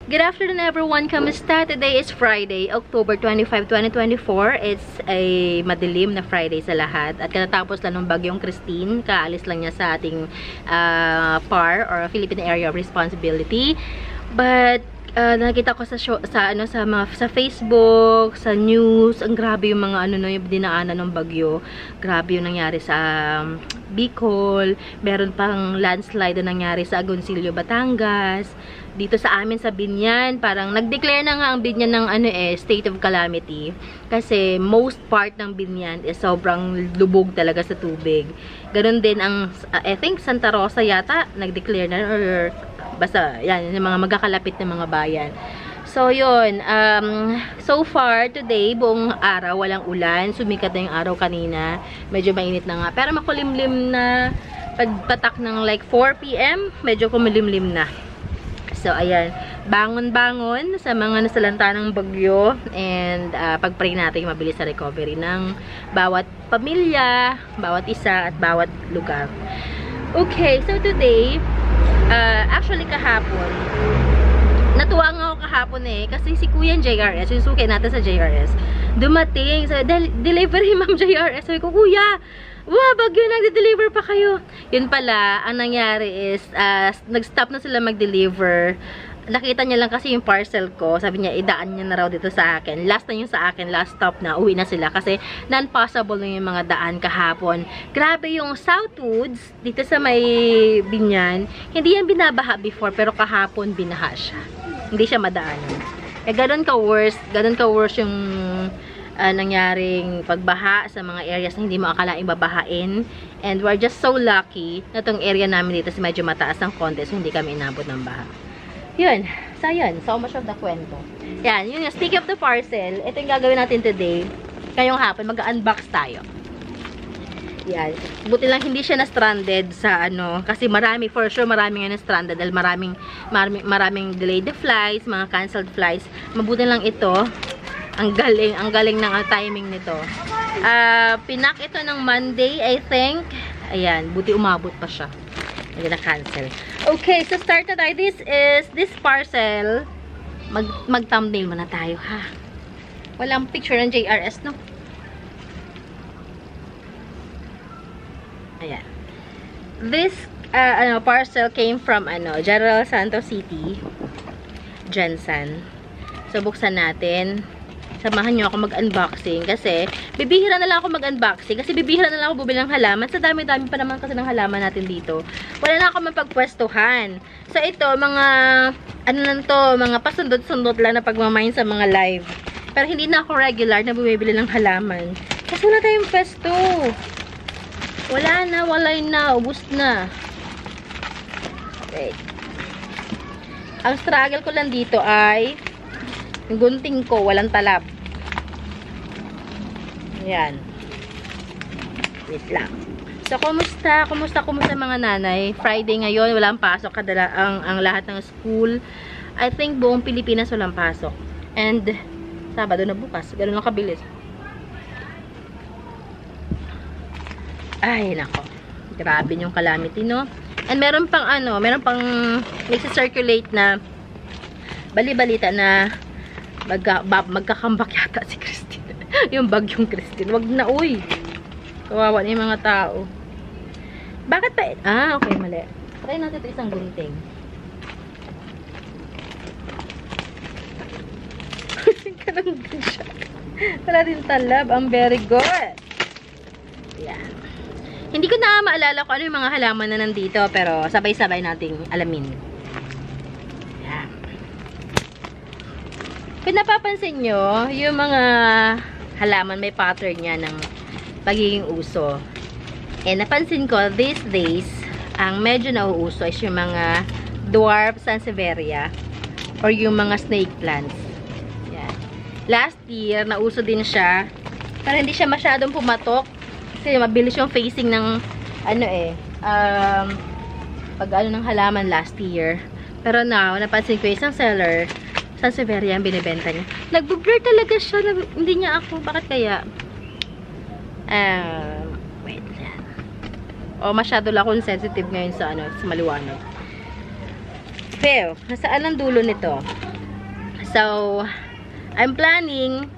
Good afternoon everyone, kamusta? Today is Friday, October 25, 2024. It's a madilim na Friday sa lahat. At katatapos lang ng bagyong Christine, kaalis lang niya sa ating PAR or Philippine Area of Responsibility. But nakita ko sa Facebook, sa news, ang grabe yung mga yung dinaanan ng bagyo. Grabe yung nangyari sa Bicol. Meron pang landslide na nangyari sa Agoncillo, Batangas. Dito sa amin sa Binyan, parang nag-declare na nga ang Binyan ng state of calamity. Kasi most part ng Binyan is sobrang lubog talaga sa tubig. Ganon din ang, I think Santa Rosa yata, nag-declare na, or basta, yan, yung mga magkakalapit na mga bayan. So, yun. So far, today, buong araw, walang ulan. Sumikat na yung araw kanina. Medyo mainit na nga. Pero makulimlim na pagpatak ng like 4 PM, medyo kumulimlim na. So, ayan. Bangon-bangon sa mga nasalanta ng bagyo. And, pag-pray natin mabilis sa recovery ng bawat pamilya, bawat isa, at bawat lugar. Okay, so today, actually kahapon, natuwa nga ako kahapon kasi si Kuya JRS, yung suki natin sa JRS, dumating sa delivery Ma'am JRS. Sabi ko, Kuya, wow, bagyo, nag-deliver pa kayo. Yun pala, ang nangyari is, nag-stop na sila mag-deliver. Nakita niya lang kasi yung parcel ko. Sabi niya, idaan niya na raw dito sa akin. Last na yung sa akin, last stop na. Uwi na sila kasi non-possible na yung mga daan kahapon. Grabe yung Southwoods, dito sa may Binyan. Hindi yan binabaha before, pero kahapon binaha siya. Hindi siya madaanan. Ganun ka-worse yung nangyaring pagbaha sa mga areas na hindi mo akalaing babahain. And we're just so lucky na tong area namin dito medyo mataas ng konti, so hindi kami inabot ng baha. Yun. So, yun. So much of the kwento. Yan. Yun yung stick of the parcel. Ito yung gagawin natin today. Ngayong hapon, mag-unbox tayo. Yan. Buti lang hindi siya na-stranded sa kasi marami, for sure, marami nga na-stranded dahil maraming delayed flights, mga canceled flights. Mabuti lang ito. Ang galing ng timing nito. Pinak ito ng Monday, I think. Ayan, buti umabot pa siya. Hindi na-cancel. Okay, so start na tayo. This parcel. Mag-thumbnail muna tayo, ha? Walang picture ng JRS, no? Ayan. This parcel came from General Santos City, Jensen. So, buksan natin. Samahan nyo ako mag-unboxing kasi bibihira na lang ako mag-unboxing kasi bibihira na lang ako bumili ng halaman. Sa dami-dami pa naman kasi ng halaman natin dito. Wala na ako mapagpwestuhan. So ito, mga mga pasundot-sundot lang na pagmamain sa mga live. Pero hindi na ako regular na bumibili ng halaman. Kasi wala tayong pwesto. Wala na, ubus na. Wait. Ang struggle ko lang dito ay yung gunting ko, walang talab. Ayan. Wait lang. So, kumusta mga nanay? Friday ngayon, walang pasok. Ang lahat ng school. I think buong Pilipinas walang pasok. And, Sabado na bukas. Ganun lang kabilis. Ay, nako. Grabe yung calamity, no? And meron pang nagsi-circulate na bali-balita na magkakambak yata si Christine. Yung bagyong Christine. Wag na, uy. Kawawa na yung mga tao. Bakit pa? Okay, mali. Try natin ito isang gunting. Ganun din siya. Wala din talab. Ang very good. Yan. Hindi ko na maalala kung ano yung mga halaman na nandito, pero sabay-sabay nating alamin. Kung napapansin nyo, yung mga halaman may pattern niya ng pagiging uso. Napansin ko, these days, ang medyo nauuso is yung mga dwarf sansevieria or yung mga snake plants. Yan. Last year, nauso din siya. Pero hindi siya masyadong pumatok. Kasi mabilis yung facing ng ng halaman last year. Pero now, napansin ko isang seller, sansevieria ang binibenta niya. Nag-blur talaga siya. Hindi niya ako. Bakit kaya? Wait lang. Masyado lang akong sensitive ngayon sa sa maliwanag. Pero, nasaan ang dulo nito? So, I'm planning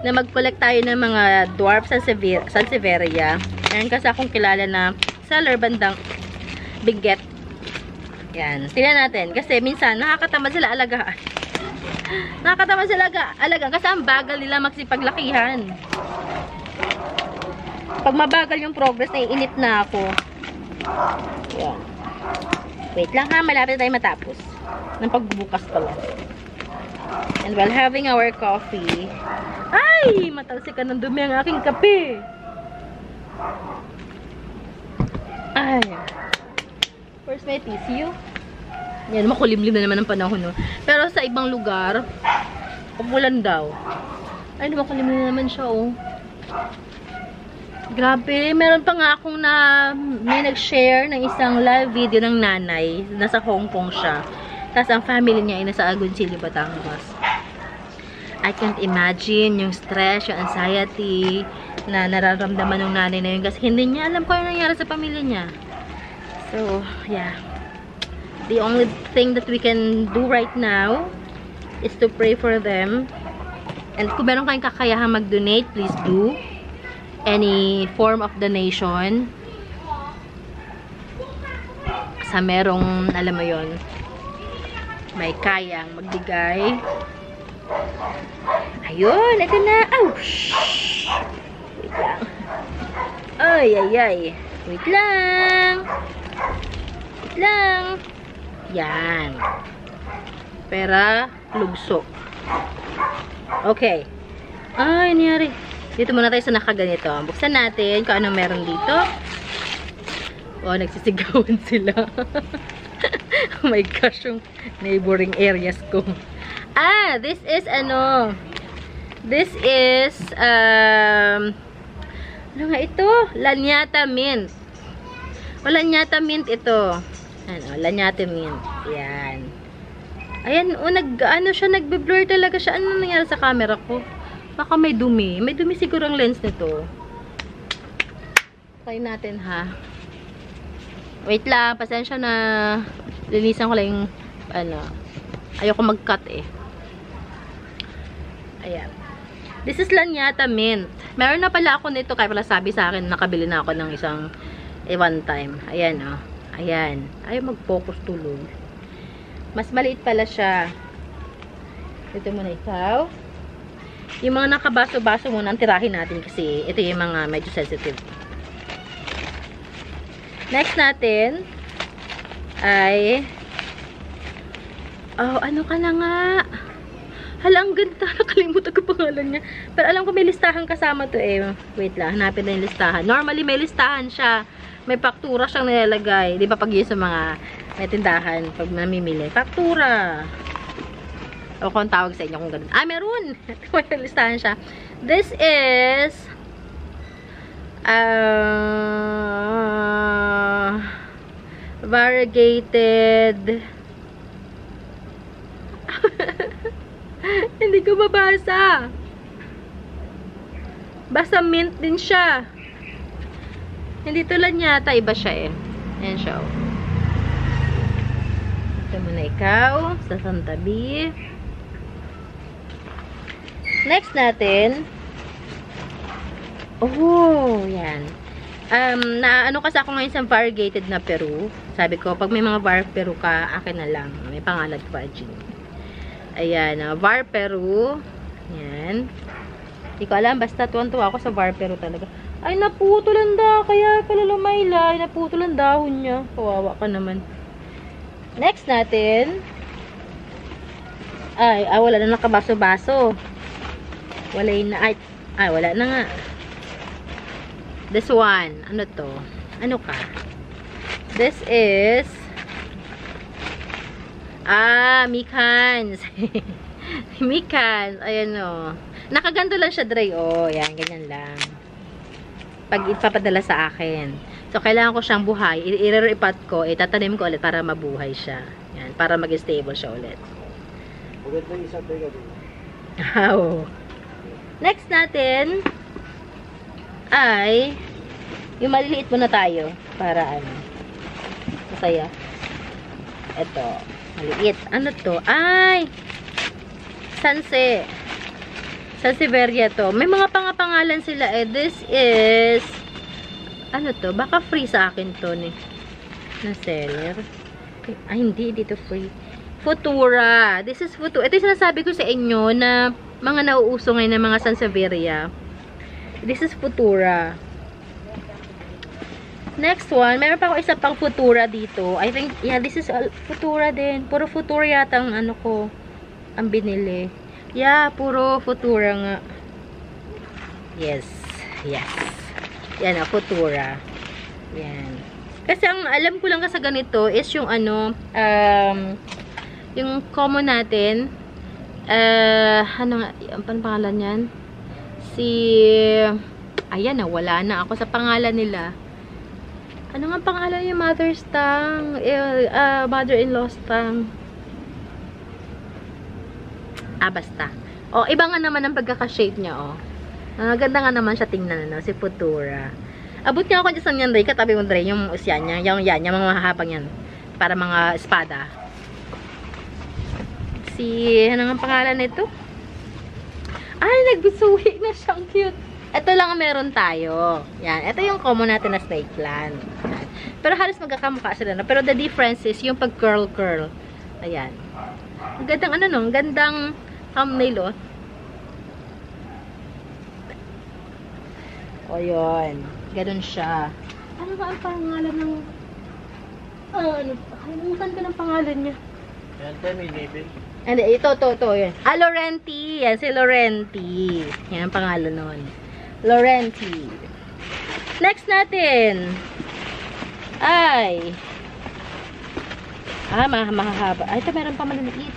na mag-collect tayo ng mga dwarf Sansevieria. Meron kasi akong kilala na seller bandang Benguet. Yan. Tingnan natin. Kasi minsan, nakakatamad sila alagaan. Nakakatamad sila alagaan. Kasi ang bagal nila magsipaglakihan. Pag mabagal yung progress, naiinit na ako. Yan. Wait lang ha. Malapit tayo matapos. Ng pagbubukas pala. And while having our coffee, ay! Matalsikan ng dumi ang aking kape. Ay. Where's my tissue? Yan, makulimlim na naman ang panahon, no? Pero sa ibang lugar, umulan daw. Ay, makulimlim na naman siya, oh. Grabe, meron pa nga akong may nag-share ng isang live video ng nanay. Nasa Hong Kong siya. Tapos ang family niya ay nasa Agoncillo, Batangas. I can't imagine yung stress, yung anxiety na nararamdaman ng nanay na yun. Kasi hindi niya alam kung ano nangyari sa pamilya niya. So, yeah. The only thing that we can do right now is to pray for them. And kung meron kayong kakayahan mag-donate, please do. Any form of donation. Sa merong, alam mo yon, may kayang magbigay. Ayun, ito na. Ouch! Wait lang. Ay, ay, ay. Wait lang. Wait lang. Yan. Pera, lugso. Okay. Ay, nangyari. Dito muna tayo sa nakaganito. Buksan natin kung ano meron dito. Oh, nagsisigawan sila. Oh my gosh, yung neighboring areas ko. Ah, this is ano. This is ano nga ito? Lanyata mint. O, lanyata mint ito. Ano, lanyata mint. Yan. Ayan, o, ano siya, nagbe-blur talaga siya. Ano nangyari sa camera ko? Baka may dumi. May dumi siguro ang lens nito. Try natin, ha. Wait lang, pasensya na. Linisan ko lang yung, ano, ayoko mag-cut eh. Ayan. This is Lanyata mint. Meron na pala ako nito, kaya pala sabi sa akin, nakabili na ako ng isang, one time. Ayan, oh. Ayan. Ayaw mag-focus tuloy. Mas maliit pala siya. Ito muna ikaw. Yung mga nakabaso-baso muna, ang tirahin natin kasi ito yung mga medyo sensitive. Next natin ay oh, ano ka na nga? Hala, ang ganda. Nakalimutan ko pangalan niya. Pero alam ko may listahan kasama to eh. Wait lang, hanapin na yung listahan. Normally may listahan siya. May faktura siyang nilalagay. Di ba pag yun sa mga may tindahan, pag namimili. Faktura. O kung tawag sa inyo kung ganun. Ah, meron! May listahan siya. This is variegated hindi ko mabasa. Basta mint din siya. Hindi tulad yata. Iba siya eh. Ayan siya. Ito muna ikaw. Sa santabi. Next natin. Oh, yan. Ano kasi ako ngayon sa variegated na Peru. Sabi ko, pag may mga var Peru ka, akin na lang. May pangalan pa, Jean. Ayan, var Peru. Yan. Hindi ko alam, basta tuwan-tuwa ako sa var Peru talaga. Ay, naputulan da. Kaya pala lumayla. Ay, naputulan dahon niya. Kawawa ka naman. Next natin. Ay, wala na nakabaso-baso. Wala na. Ay, wala na nga. This one. Ano to? Ano ka? This is Mikans. Mikans. Ayan o. Nakaganto lang siya, Dre. O, yan. Ganyan lang. Pag ipapadala sa akin. So, kailangan ko siyang buhay. I-re-repot ko. Itatanim ko ulit para mabuhay siya. Yan. Para mag-stable siya ulit. Maganda yung isang tega din. Oh. Next natin ay yung maliliit muna tayo para ano masaya. Ito, maliit. Ano to? Ay! Sanse. Sansevieria to. May mga pangapangalan sila eh. This is, ano to? Baka free sa akin to ni. Na seller. Ay, hindi. Dito free. Futura. This is Futura. Ito yung sinasabi ko sa inyo na mga nauuso ngayon ng mga Sansevieria. This is Futura. Next one. Meron pa ako isa pang Futura dito. I think, yeah, this is Futura din. Puro Futura yata ang ano ko. Ang binili. Yeah, puro Futura nga. Yes. Yes. Yan na, Futura. Yan. Kasi ang alam ko lang kasi ganito is yung ano, yung common natin. Ano nga, ang pangalan yan? Ayan na, wala na ako sa pangalan nila. Ano nga pangalan yung mother's tongue? Mother-in-law's tongue. Basta. O, iba nga naman ang pagkaka-shape niya, o. Ganda nga naman siya tingnan, no? Si Futura. Abot niya ako dyan sa yan, Dre. Katabi mo, Dre. Yung usyan niya. Yung mga mahabang yan. Para mga espada. Ano nga pangalan nito? Ay, nagbisuhi na siya. Ang cute. Ito lang ang meron tayo. Yan. Ito yung common natin na snake plant. Yan. Pero halos magkakamukha sila, no? Pero the difference is yung pag curl-curl. Ayan. Ang gandang ano, no? Ang gandang thumbnail, oh. O, yun. Ganun siya. Ano ba ang pangalan ng... Kalimutan ko ng pangalan niya. Yan, may label. Hindi, ito, yan. Laurenti. Yan, si Laurenti. Yan ang pangalan nun. Laurenti. Next natin. Ay. Mahahaba. Ay, ito meron pa maliliit.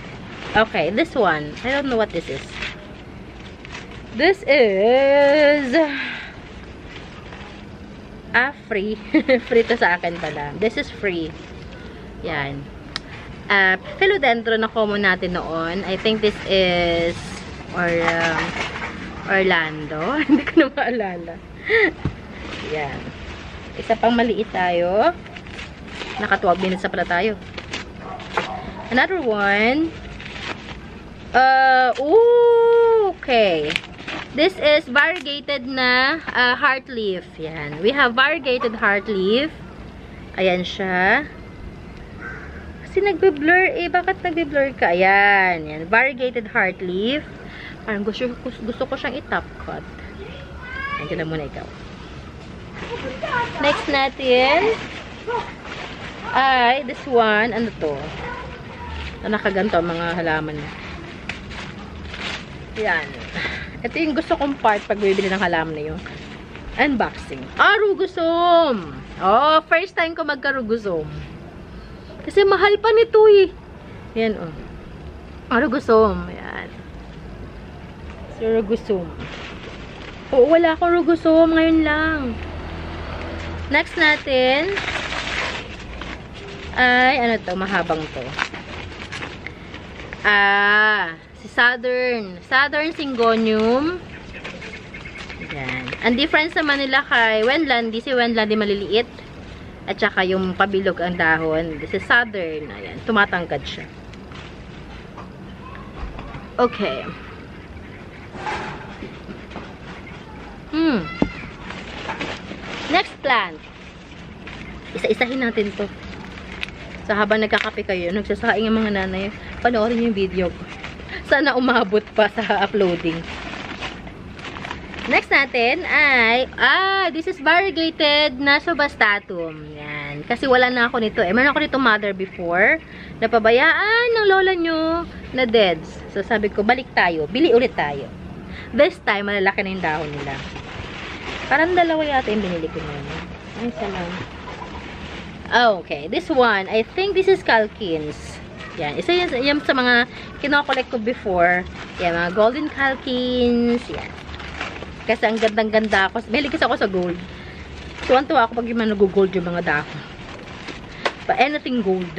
Okay, this one. I don't know what this is. This is... free. Free to sa akin pala. This is free. Yan. Philodendron na common natin noon. I think this is Orlando. Hindi ko na maalala. Yan. Isa pang maliit tayo. Naka 12 minutes na pala tayo. Another one. Okay. This is variegated na heart leaf. Yan. We have variegated heart leaf. Ayan siya. Kasi nagbe-blur eh. Bakit nagbe-blur ka? Ayan. Yan. Variegated heart leaf. Parang gusto ko siyang i-top cut. Andiyan na muna ikaw. Next natin ay this one. Ano to? Nakaganto ang mga halaman. Yan. Ito yung gusto kong part pag bibili ng halaman na yung unboxing. Rugosome! Oh, first time ko magka-rugosome. Kasi mahal pa nito eh. Yan, oh. Rugosome. Yan. So, rugosome. Oo, wala akong rugosome. Ngayon lang. Next natin ay, ano to? Mahabang to. Si Southern Syngonium. Yan. Ang difference naman nila kay Wendlandi, si Wendlandi maliliit. At saka yung pabilog ang dahon. This is Southern. Ayan. Tumatangkad siya. Okay. Next plant. Isa-isahin natin to. So, habang nagkakape kayo, nagsasaing yung mga nanay, panoorin yung video ko. Sana umabot pa sa uploading. Next natin ay, this is variegated na Subastatum. Yan. Kasi wala na ako nito. Meron ako nito mother before. Napabayaan ng lola nyo na deads. So, sabi ko, balik tayo. Bili ulit tayo. This time, malalaki na yung dahon nila. Parang dalawa yata yung binili ko na. Ay, salam. Okay. This one, I think this is Calkins. Yan. Isa yan sa mga kinokollect ko before. Yan, mga golden Calkins. Yan. Kasi ang gandang-ganda ako. Mahilig kasi ako sa gold. Tuwan-tuwa ako pag yung nag-gold yung mga dahon. But anything gold.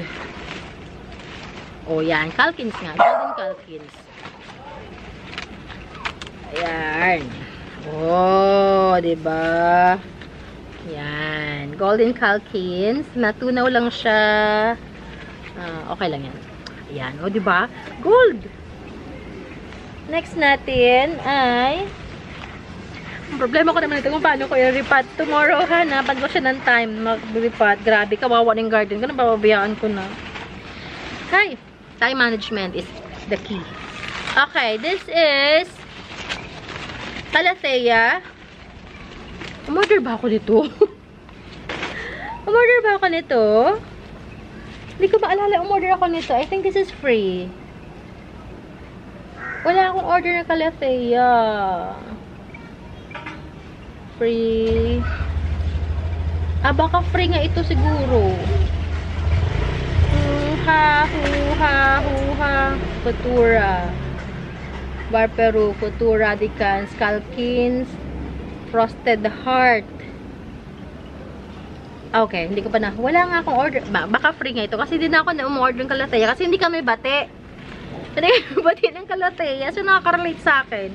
Oh, yan. Calkins nga. Golden Calkins. Ayan. Oh, diba? Yan. Golden Calkins. Natunaw lang siya. Okay lang yan. Ayan. O, diba? Gold. Next natin ay ang problema ko naman ito kung paano ko i-repot tomorrow, ha, napad ko siya ng time mag-repot. Grabe, kawawa ng garden ko, nababayaan ko na. Hi, time management is the key. Okay, this is Calathea. Umorder ba ako nito? Umorder ba ako nito? Hindi ko maalala umorder ako nito. I think this is free. Wala akong order na Calathea. Free. Ah, baka free nga ito siguro. Huha. Futura. Barperu, Futura, Dicans, Calkins, Frosted Heart. Okay, hindi ko pa na. Wala nga akong order. Baka free nga ito. Kasi hindi na ako na-umorder ng Calathea. Kasi hindi kami bate. Hindi kami bate ng Calathea. So, nakaka-relate sa akin.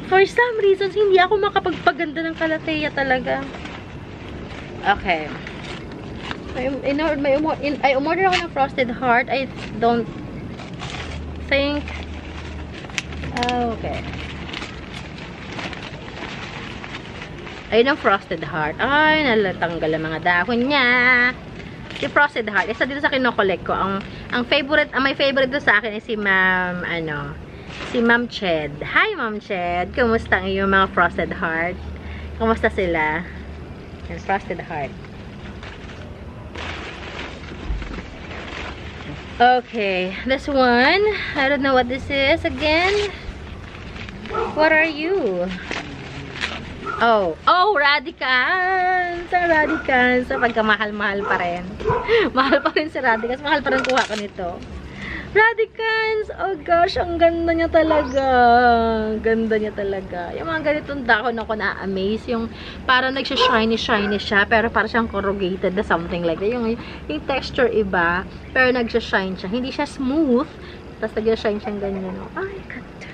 For some reasons, hindi ako makapagpaganda ng Calathea talaga. Okay. I umorder ako ng Frosted Heart. I don't think... okay. Ayun ang Frosted Heart. Ay, nalatanggal ang mga dahon niya. Si Frosted Heart. Isa dito sa kinokolek ko. Ang my favorite do sa akin is si Ma'am, si Ma'am Ched. Hi, Ma'am Ched. Kumusta ang iyong mga Frosted Heart? Kumusta sila? And Frosted Heart. Okay. This one. I don't know what this is again. What are you? Oh, Radicans! Sa Radicans. Sa pagkamahal-mahal pa rin. Mahal pa rin si Radicans. Mahal pa rin kuha ko nito. Radicans! Oh gosh, ang ganda niya talaga. Ganda niya talaga. Yung mga ganitong dahon ako na-amaze. Yung parang nagsha-shiny siya. Pero parang siyang corrugated na something like that. Yung texture iba. Pero nagsha-shine siya. Hindi siya smooth. Tapos nagsha-shine siyang ganyan. Ay, ganda.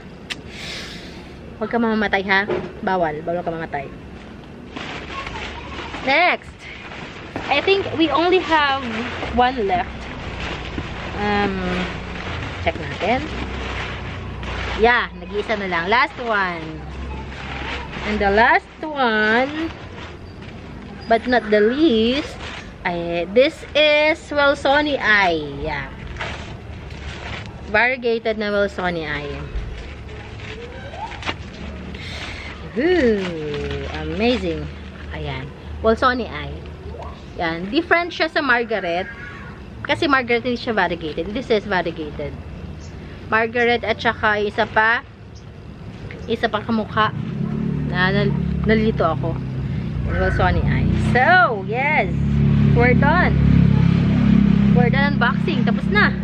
Huwag ka mamamatay, ha? Bawal. Bawal ka mamatay. Next. I think we only have one left. Check natin. Yeah, nag-iisa na lang. Last one. And the last one, but not the least, this is Wilsoni Eye. Yeah. Variegated na Wilsoni Eye. Ooh, amazing. Ayan. Wilsoni Eye. Yan. Different siya sa Margaret. Kasi Margaret hindi siya variegated. This is variegated. Margaret at saka isa pa kamukha. Nalito ako. Wilsoni Eye. So, yes. We're done. We're done unboxing. Tapos na.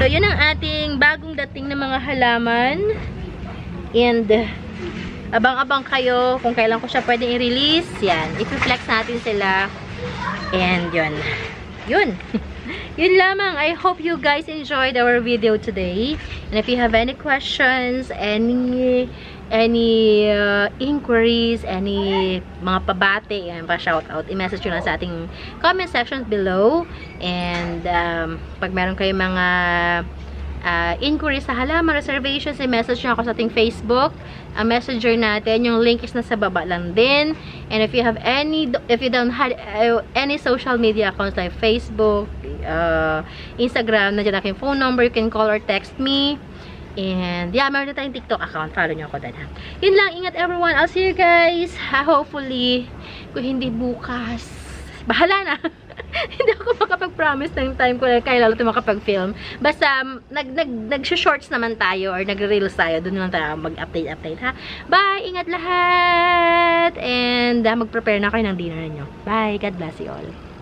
So, yun ang ating bagong dating na mga halaman. And abang-abang kayo kung kailan ko siya pwedeng i-release. Yan. I-flex natin sila. And yun. Yun. Yun lamang. I hope you guys enjoyed our video today. And if you have any questions, any inquiries, any mga pabate, yan, pa-shoutout, i-message nyo lang sa ating comment sections below. And pag meron kayong mga inquiries sa halaman, reservations, i-message nyo ako sa ating Facebook. Ang messenger natin, yung link is nasa baba lang din. And if you don't have any social media accounts like Facebook, Instagram, nandiyan aking phone number, you can call or text me. And yeah, meron na tayong TikTok account. Follow nyo ako doon, ha. Yun lang, ingat everyone. I'll see you guys. Hopefully, kung hindi bukas, bahala na. Hindi ako makapag-promise ng time ko na kailan ito makapag-film. Basta, nag-shorts naman tayo or nag-reels tayo. Doon lang tayo mag-update, ha. Bye! Ingat lahat! And mag-prepare na kayo ng dinner niyo. Bye! God bless you all.